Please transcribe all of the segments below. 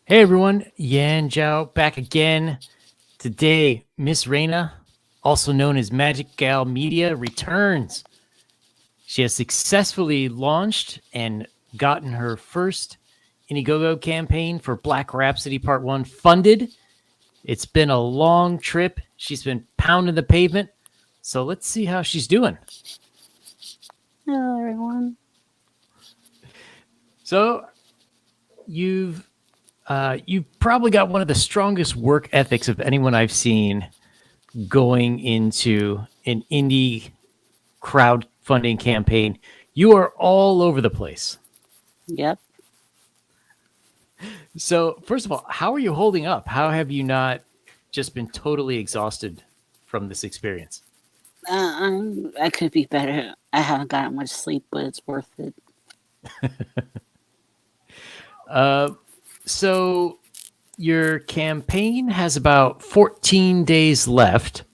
Hey everyone, Yan Zhao back again. Today, Miss Reina, also known as Magic Gal Media, returns. She has successfully launched and gotten her first Indiegogo campaign for Black Rhapsody Part 1 funded. It's been a long trip. She's been pounding the pavement. So let's see how she's doing. Hello, everyone. So you've probably got one of the strongest work ethics of anyone I've seen going into an indie crowdfunding campaign. You are all over the place. Yep. So, first of all, how are you holding up? How have you not just been totally exhausted from this experience? I could be better. I haven't gotten much sleep, but it's worth it. Uh, so, your campaign has about 14 days left.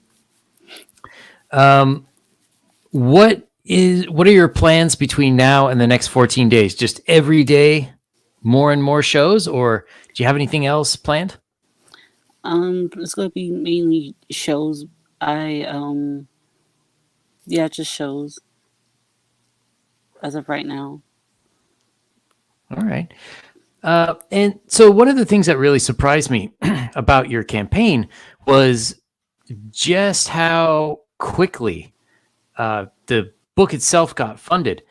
Um, what are your plans between now and the next 14 days? Just every day, more and more shows, or do you have anything else planned? It's gonna be mainly shows. Yeah, just shows as of right now. All right. And so, one of the things that really surprised me about your campaign was just how quickly the book itself got funded.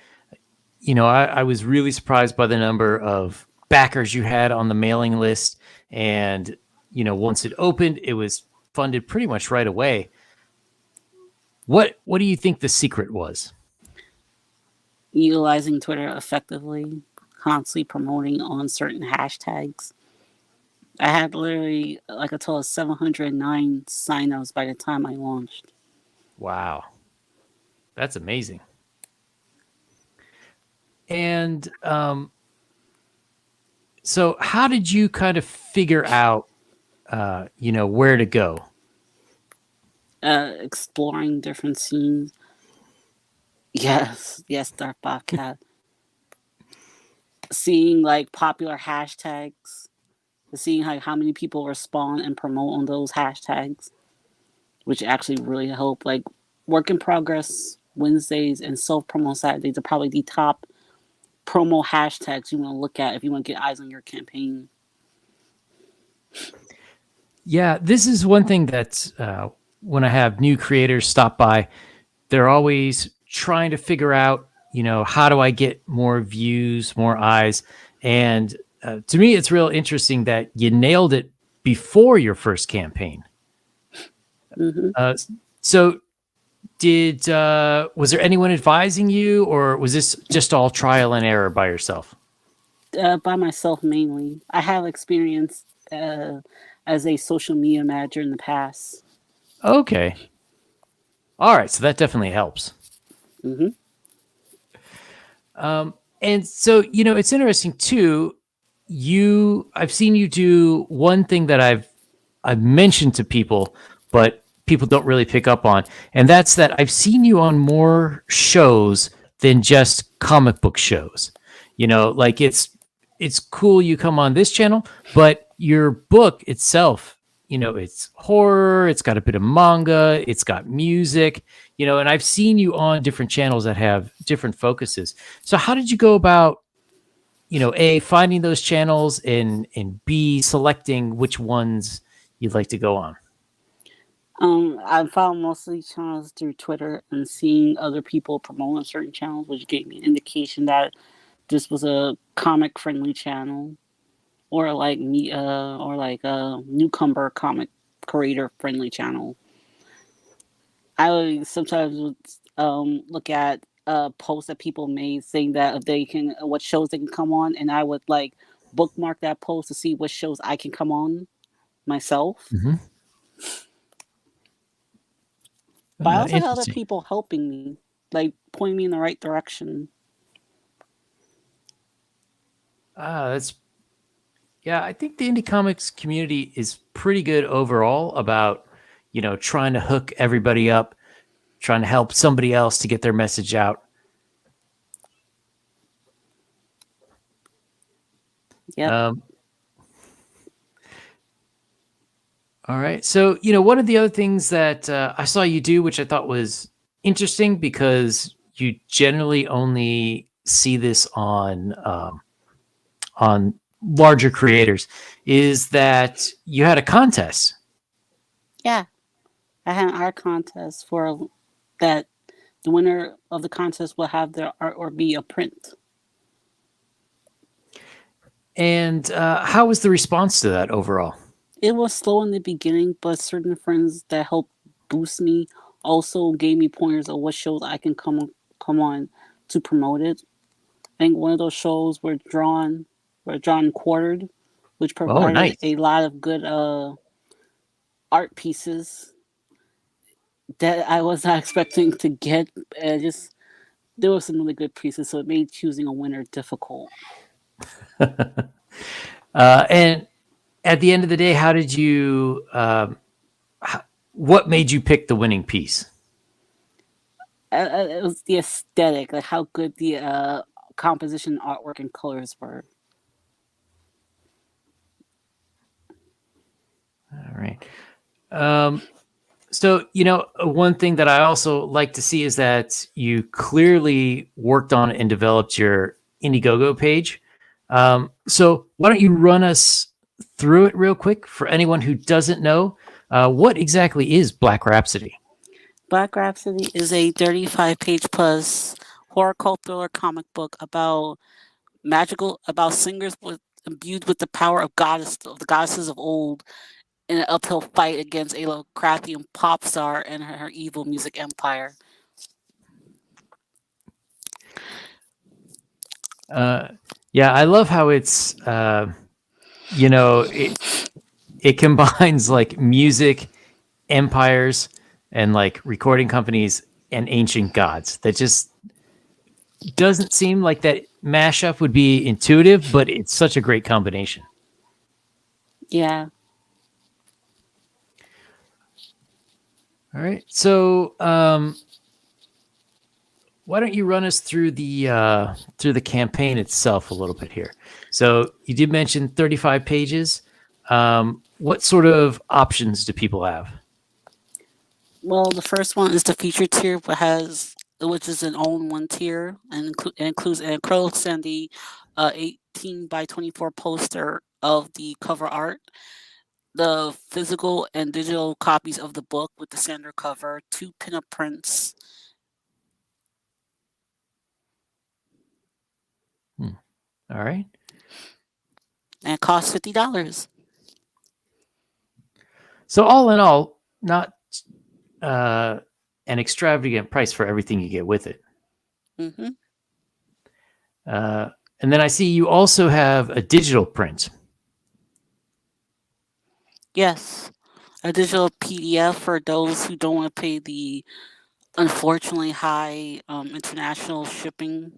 I was really surprised by the number of backers you had on the mailing list. And, once it opened, it was funded pretty much right away. What do you think the secret was? Utilizing Twitter effectively, constantly promoting on certain hashtags. I had literally like a total of 709 signups by the time I launched. Wow, that's amazing. And so, how did you kind of figure out, where to go? Exploring different scenes. Yes, yes, Dark Bobcat. Seeing like popular hashtags, seeing how many people respond and promote on those hashtags, which actually really help. Like work in progress Wednesdays and self promo Saturdays are probably the top promo hashtags you want to look at if you want to get eyes on your campaign. Yeah, this is one thing that when I have new creators stop by, they're always trying to figure out, how do I get more views, more eyes? And to me, it's real interesting that you nailed it before your first campaign. Hmm. Uh, so, did was there anyone advising you, or was this just all trial and error by yourself? By myself mainly. I have experience as a social media manager in the past. Okay, all right, so that definitely helps. Hmm. And so, it's interesting too. I've seen you do one thing that I've mentioned to people, but people don't really pick up on, and that's that I've seen you on more shows than just comic book shows. Like it's cool you come on this channel, but your book itself, it's horror, it's got a bit of manga, it's got music, and I've seen you on different channels that have different focuses. So how did you go about, A, finding those channels, and B, selecting which ones you'd like to go on? I found most of these channels through Twitter and seeing other people promoting certain channels, which gave me an indication that this was a comic friendly channel or like me or like a newcomer comic creator friendly channel. I would sometimes would look at posts that people made saying that if they can what shows they can come on, and I would like bookmark that post to see what shows I can come on myself. Mm-hmm. But I also had other Interesting. people helping me, like pointing me in the right direction. That's Yeah. I think the indie comics community is pretty good overall about trying to hook everybody up, trying to help somebody else to get their message out. Yep. Um, All right. So, one of the other things that I saw you do, which I thought was interesting because you generally only see this on larger creators, is that you had a contest. Yeah, I had an art contest for that. The winner of the contest will have their art or be a print. And how was the response to that overall? It was slow in the beginning, but certain friends that helped boost me also gave me pointers of what shows I can come on to promote it. I think one of those shows were drawn and quartered, which Oh, provided nice. a lot of good art pieces that I was not expecting to get. Just there were some really good pieces, so it made choosing a winner difficult. And at the end of the day, how did you? What made you pick the winning piece? It was the aesthetic, like how good the composition, artwork, and colors were. All right. So, one thing that I also like to see is that you clearly worked on and developed your Indiegogo page. So, why don't you run us through it real quick for anyone who doesn't know? What exactly is Black Rhapsody? Black Rhapsody is a 35-page plus horror cult thriller comic book about singers imbued with the power of the goddesses of old in an uphill fight against a Lovecraftian pop star and her evil music empire. Uh, yeah, I love how it's, it combines like music, empires, and like recording companies and ancient gods. That just doesn't seem like that mashup would be intuitive, but it's such a great combination. Yeah. All right. So, why don't you run us through the campaign itself a little bit here? So, you did mention 35 pages. What sort of options do people have? Well, the first one is the feature tier, which is an all-in-one tier and includes an acrylic sandy 18 by 24 poster of the cover art, the physical and digital copies of the book with the standard cover, two pinup prints. All right. And it costs $50. So, all in all, not uh, an extravagant price for everything you get with it. hmm Uh, and then I see you also have a digital print. Yes, a digital PDF for those who don't want to pay the unfortunately high international shipping.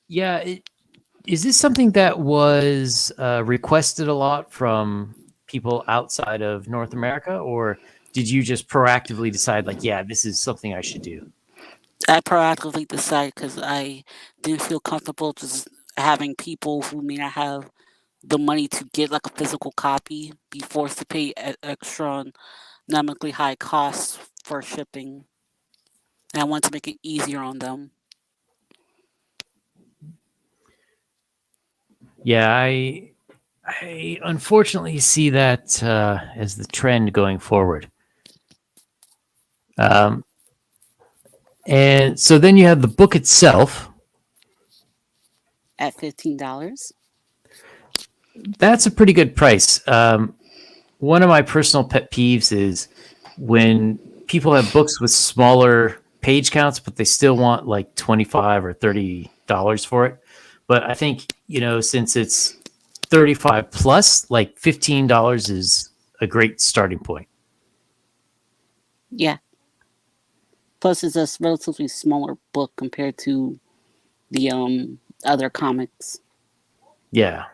Yeah. Is this something that was requested a lot from people outside of North America, or did you just proactively decide, like, yeah, this is something I should do? I proactively decided because I didn't feel comfortable just having people who may not have the money to get like a physical copy be forced to pay astronomically high costs for shipping. And I wanted to make it easier on them. Yeah, I unfortunately see that as the trend going forward. Um, and so then you have the book itself. At $15. That's a pretty good price. One of my personal pet peeves is when people have books with smaller page counts, but they still want like 25 or $30 for it. But I think, since it's 35 plus, like $15 is a great starting point. Yeah. Plus, it's a relatively smaller book compared to the other comics. Yeah.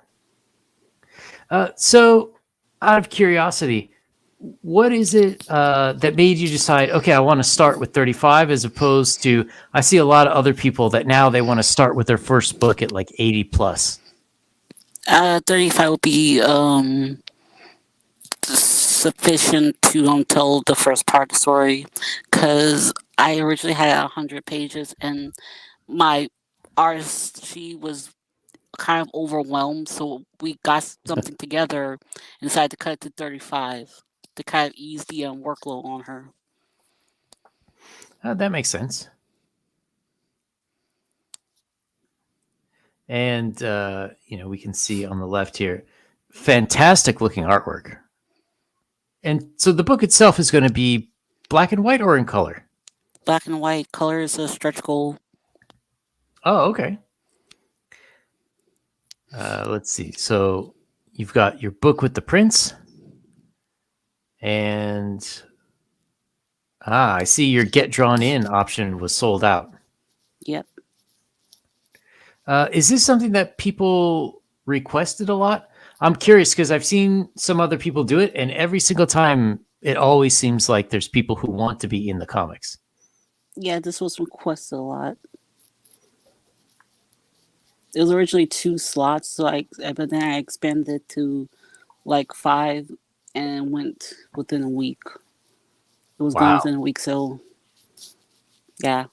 So, out of curiosity, what is it that made you decide, okay, I want to start with 35 as opposed to, I see a lot of other people that now they want to start with their first book at like 80 plus. 35 would be sufficient to tell the first part of the story, because I originally had 100 pages, and my artist, she was kind of overwhelmed, so we got something together and decided to cut it to 35 to kind of ease the workload on her. That makes sense. And we can see on the left here, fantastic looking artwork. And so the book itself is going to be black and white or in color? Black and white, color is a stretch goal. Oh, okay. Let's see. So you've got your book with the prince, and I see your get drawn in option was sold out. Yep. Is this something that people requested a lot? I'm curious because I've seen some other people do it, and every single time it always seems like there's people who want to be in the comics. Yeah, this was requested a lot. It was originally 2 slots, but then I expanded to like 5 and went within a week. It was gone Wow, within a week, so yeah.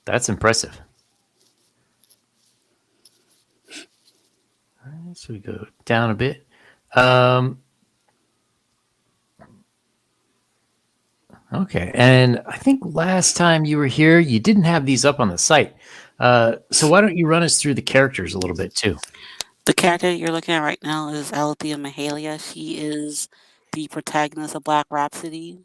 that's impressive. All right, so we go down a bit. Okay, and I think last time you were here, you didn't have these up on the site. So why don't you run us through the characters a little bit too? The character you're looking at right now is Alethea Mahalia. She is the protagonist of Black Rhapsody.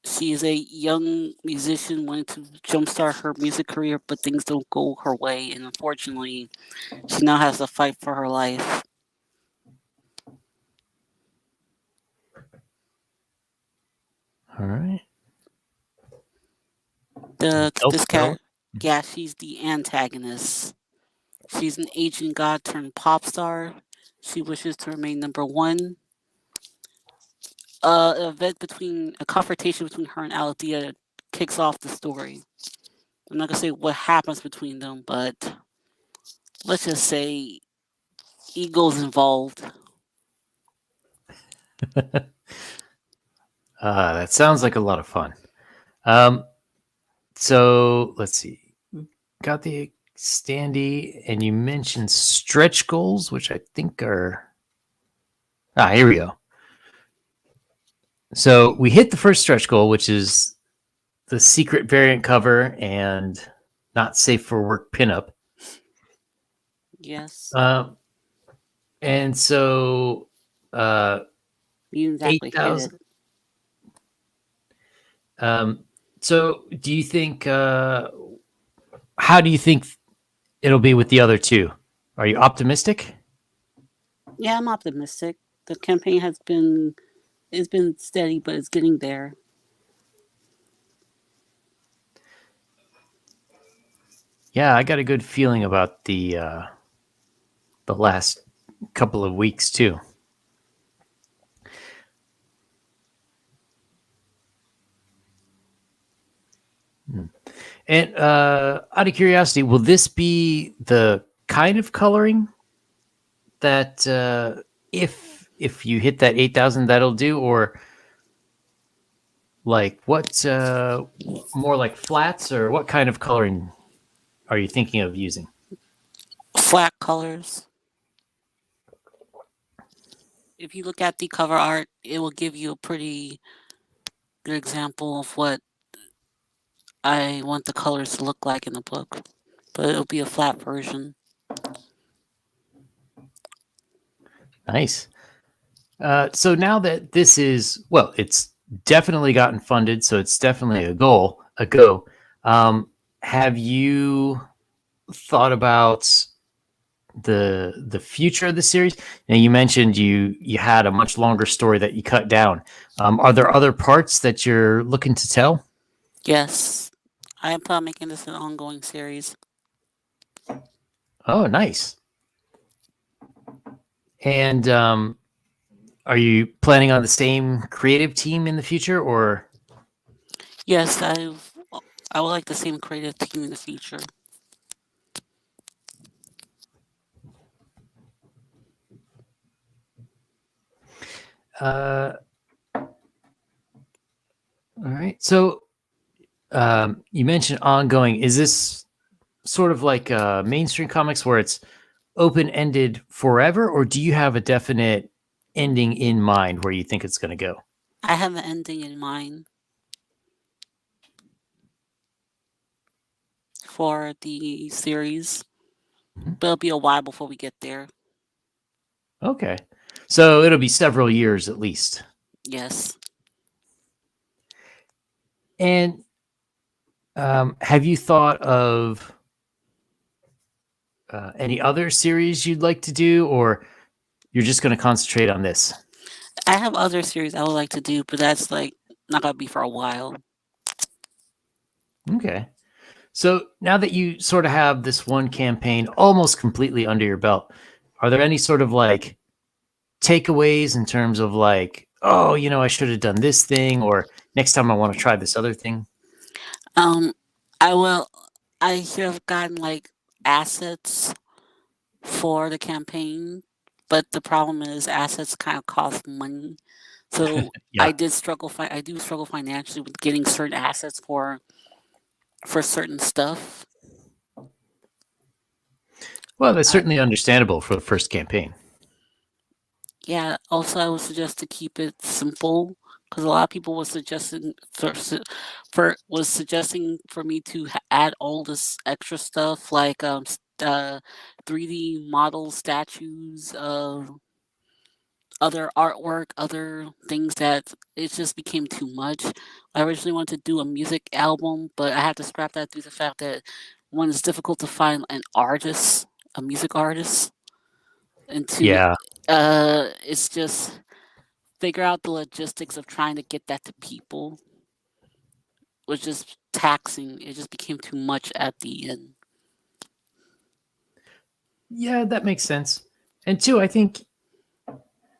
She is a young musician wanting to jumpstart her music career, but things don't go her way, and unfortunately, she now has to fight for her life. All right. This character, yeah, she's the antagonist. She's an Asian god turned pop star. She wishes to remain number one. A confrontation between her and Alethea kicks off the story. I'm not gonna say what happens between them, but let's just say egos involved. That sounds like a lot of fun. So let's see. Got the standee, and you mentioned stretch goals, which I think are. Here we go. So we hit the first stretch goal, which is the secret variant cover and not safe for work pinup. Yes. And so You exactly hit 8,000. it. So do you think? How do you think it'll be with the other two? Are you optimistic? Yeah, I'm optimistic. The campaign it's been steady, but it's getting there. Yeah, I got a good feeling about the last couple of weeks too. And out of curiosity, will this be the kind of coloring that if you hit that 8,000, that'll do, or like what more like flats, or what kind of coloring are you thinking of using? Flat colors. If you look at the cover art, it will give you a pretty good example of what I want the colors to look like in the book. But it'll be a flat version. Nice. So now that this is, well, it's definitely gotten funded, so it's definitely a go. Have you thought about the future of the series? Now, you mentioned you had a much longer story that you cut down. Are there other parts that you're looking to tell? Yes. I am planning on making this an ongoing series. Oh, nice. And are you planning on the same creative team in the future, or? Yes, I would like the same creative team in the future. All right. So you mentioned ongoing. Is this sort of like mainstream comics where it's open ended forever, or do you have a definite ending in mind where you think it's going to go? I have an ending in mind for the series, Mhm. but it'll be a while before we get there. Okay. So it'll be several years at least. Yes. And have you thought of any other series you'd like to do, or you're just going to concentrate on this? I have other series I would like to do, but that's like not gonna be for a while. Okay. So now that you sort of have this one campaign almost completely under your belt, are there any sort of like takeaways in terms of like, oh, I should have done this thing, or next time I want to try this other thing? Um, I will. I should have gotten like assets for the campaign, but the problem is assets kind of cost money. So Yeah. I do struggle financially with getting certain assets for certain stuff. Well, that's I, certainly understandable for the first campaign. yeah. Also, I would suggest to keep it simple because a lot of people was suggesting was suggesting for me to add all this extra stuff like 3D model statues, other artwork, other things that it just became too much. I originally wanted to do a music album, but I had to scrap that due to the fact that one, it's difficult to find an artist, a music artist, and two, Yeah. it's just figure out the logistics of trying to get that to people was just taxing. It just became too much at the end. Yeah, that makes sense. And two, I think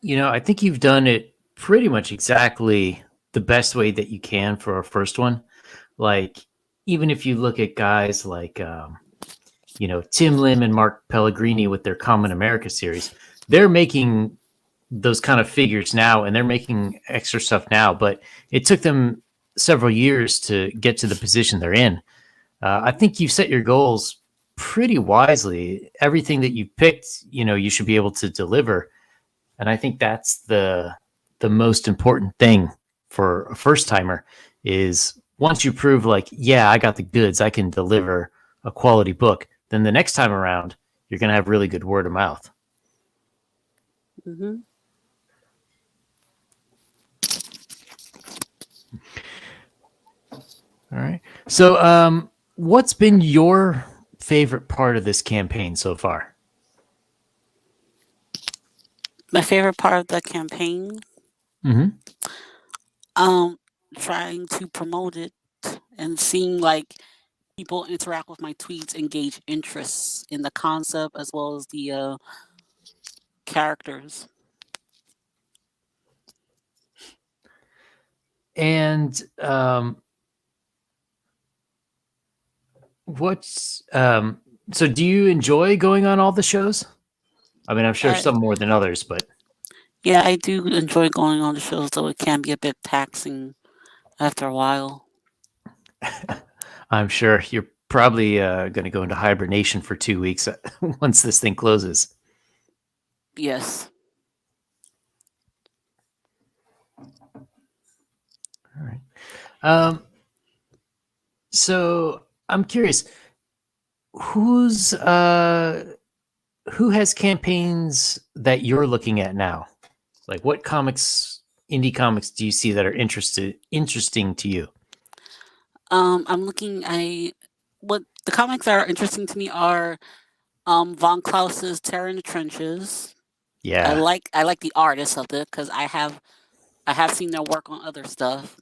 you've done it pretty much exactly the best way that you can for our first one. Like, even if you look at guys like, Tim Lim and Mark Pellegrini with their Common America series, they're making those kind of figures now and they're making extra stuff now, but it took them several years to get to the position they're in. I think you've set your goals pretty wisely. Everything that you picked, you should be able to deliver. And I think that's the most important thing for a first timer is once you prove like, yeah, I got the goods, I can deliver a quality book, then the next time around, you're going to have really good word of mouth. Hmm. All right. So, what's been your favorite part of this campaign so far? My favorite part of the campaign, Hmm. um, trying to promote it and seeing like people interact with my tweets, engage interests in the concept as well as the characters. And what's so do you enjoy going on all the shows? I mean, I'm sure I, some more than others, but yeah, I do enjoy going on the shows, though it can be a bit taxing after a while. I'm sure you're probably going to go into hibernation for 2 weeks once this thing closes. Yes. All right. Um, so I'm curious, who's who has campaigns that you're looking at now? Like, what indie comics, do you see that are interesting to you? I'm looking. I what the comics that are interesting to me are Von Klaus's Terror in the Trenches. Yeah. I like the artist of it because I have seen their work on other stuff.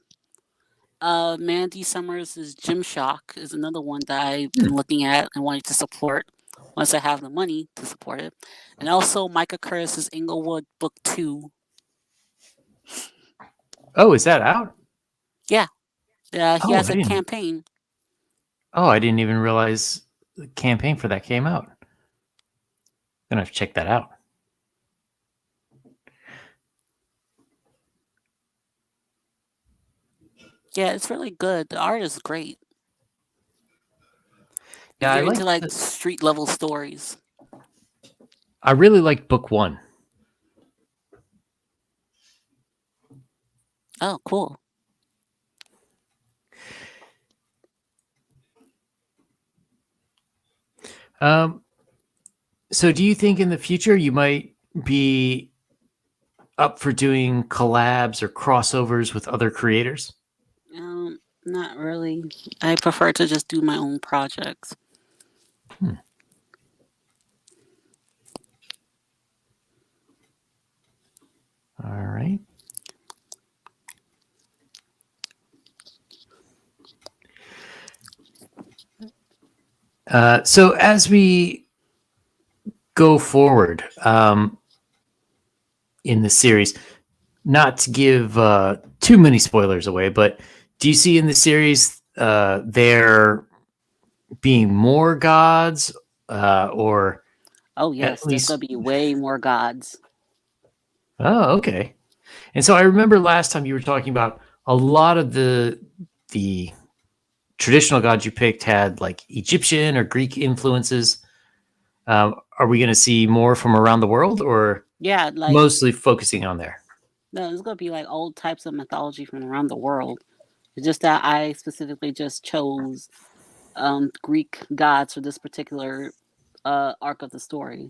Mandy Summers' Gym Shock is another one that I've Hmm. been looking at and wanting to support once I have the money to support it. And also Micah Curtis's Inglewood Book 2. Oh, is that out? Yeah, he Oh, has a campaign. I didn't even realize the campaign for that came out. Gonna have to check that out. Yeah, it's really good. The art is great. If Yeah, you're into like street level stories. I really like book one. Oh, cool. Um, so do you think in the future you might be up for doing collabs or crossovers with other creators? Not really. I prefer to just do my own projects. Hmm. All right. So as we go forward in the series, not to give too many spoilers away, but do you see in the series there being more gods or Oh at yes, there's gonna least? be way more gods. Oh, okay. And so I remember last time you were talking about a lot of the traditional gods you picked had like Egyptian or Greek influences. Are we going to see more from around the world, or Yeah, like mostly focusing on there? no, there's gonna be like all types of mythology from around the world. It's just that I specifically just chose Greek gods for this particular arc of the story.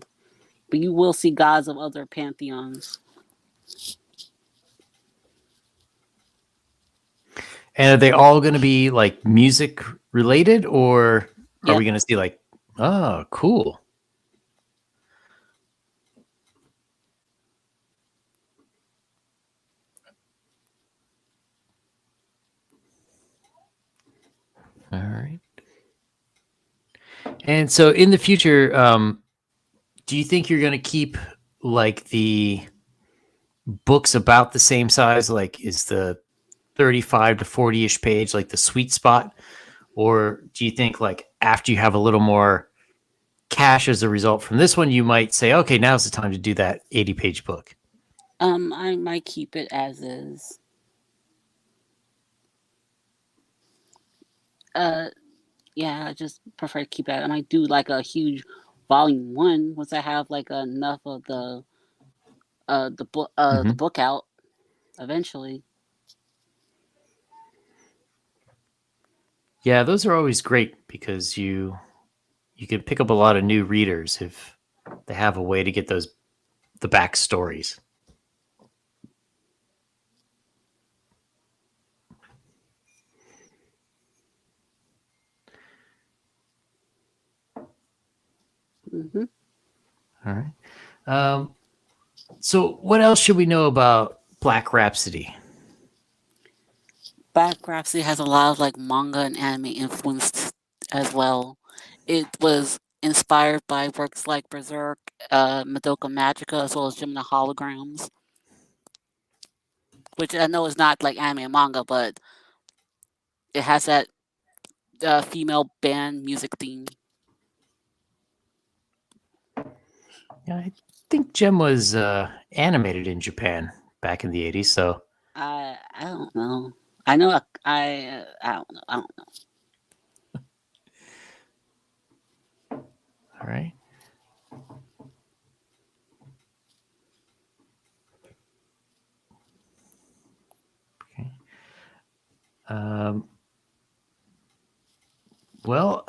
But you will see gods of other pantheons. And are they all going to be like music related, or are we Yep. going to see like, oh, cool? All right. And so in the future, do you think you're going to keep like the books about the same size? Like, is the 35 to 40-ish page like the sweet spot? Or do you think like after you have a little more cash as a result from this one, you might say, okay, now's the time to do that 80-page book? I might keep it as is. Uh, yeah, I just prefer to keep it. I might do like a huge volume one once I have like enough of the Mm-hmm. book out eventually. Yeah, those are always great because you can pick up a lot of new readers if they have a way to get the backstories. Hmm. All right. Um, so what else should we know about Black Rhapsody? Black Rhapsody has a lot of like manga and anime influence as well. It was inspired by works like Berserk, Madoka Magica, as well as Gemini Holograms, which I know is not like anime and manga, but it has that female band music theme. Yeah, I think Gem was animated in Japan back in the 80s. So, I don't know. I know I don't know. I don't know. all right. Okay. Um, well,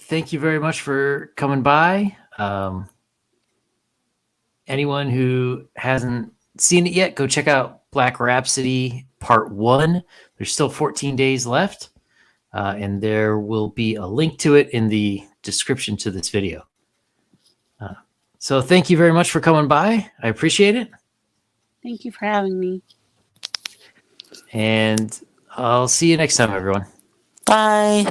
thank you very much for coming by. Anyone who hasn't seen it yet, go check out Black Rhapsody Part 1. There's still 14 days left, and there will be a link to it in the description to this video. So thank you very much for coming by. I appreciate it. Thank you for having me. And I'll see you next time, everyone. Bye.